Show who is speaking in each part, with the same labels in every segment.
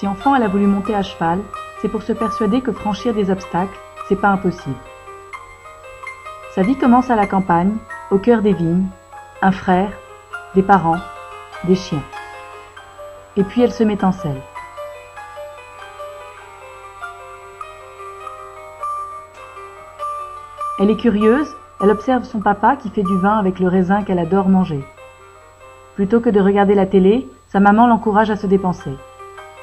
Speaker 1: Si enfant elle a voulu monter à cheval, c'est pour se persuader que franchir des obstacles, c'est pas impossible. Sa vie commence à la campagne, au cœur des vignes, un frère, des parents, des chiens. Et puis elle se met en selle. Elle est curieuse, elle observe son papa qui fait du vin avec le raisin qu'elle adore manger. Plutôt que de regarder la télé, sa maman l'encourage à se dépenser.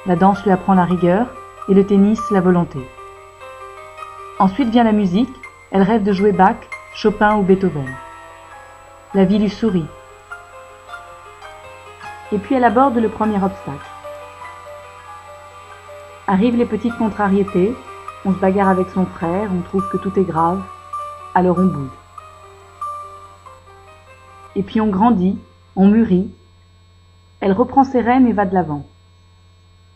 Speaker 1: La danse lui apprend la rigueur et le tennis la volonté. Ensuite vient la musique, elle rêve de jouer Bach, Chopin ou Beethoven. La vie lui sourit. Et puis elle aborde le premier obstacle. Arrivent les petites contrariétés, on se bagarre avec son frère, on trouve que tout est grave, alors on bouge. Et puis on grandit, on mûrit, elle reprend ses rênes et va de l'avant.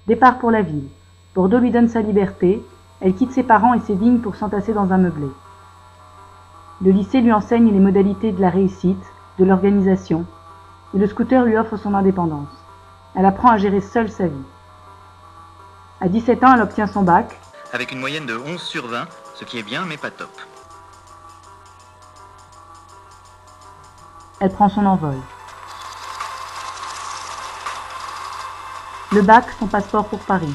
Speaker 1: Départ pour la ville, Bordeaux lui donne sa liberté, elle quitte ses parents et ses vignes pour s'entasser dans un meublé. Le lycée lui enseigne les modalités de la réussite, de l'organisation, et le scooter lui offre son indépendance. Elle apprend à gérer seule sa vie. À 17 ans, elle obtient son bac.
Speaker 2: Avec une moyenne de 11 sur 20, ce qui est bien mais pas top.
Speaker 1: Elle prend son envol. Le bac, son passeport pour Paris.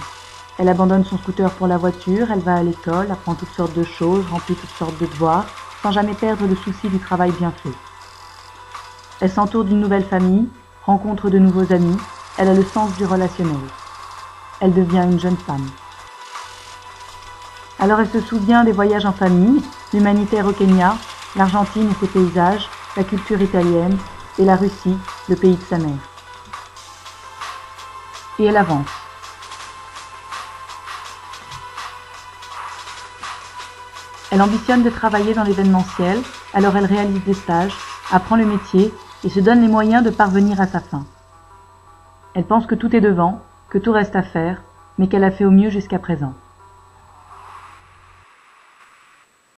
Speaker 1: Elle abandonne son scooter pour la voiture, elle va à l'école, apprend toutes sortes de choses, remplit toutes sortes de devoirs, sans jamais perdre le souci du travail bien fait. Elle s'entoure d'une nouvelle famille, rencontre de nouveaux amis, elle a le sens du relationnel. Elle devient une jeune femme. Alors elle se souvient des voyages en famille, l'humanitaire au Kenya, l'Argentine et ses paysages, la culture italienne, et la Russie, le pays de sa mère. Et elle avance. Elle ambitionne de travailler dans l'événementiel, alors elle réalise des stages, apprend le métier et se donne les moyens de parvenir à sa fin. Elle pense que tout est devant, que tout reste à faire, mais qu'elle a fait au mieux jusqu'à présent.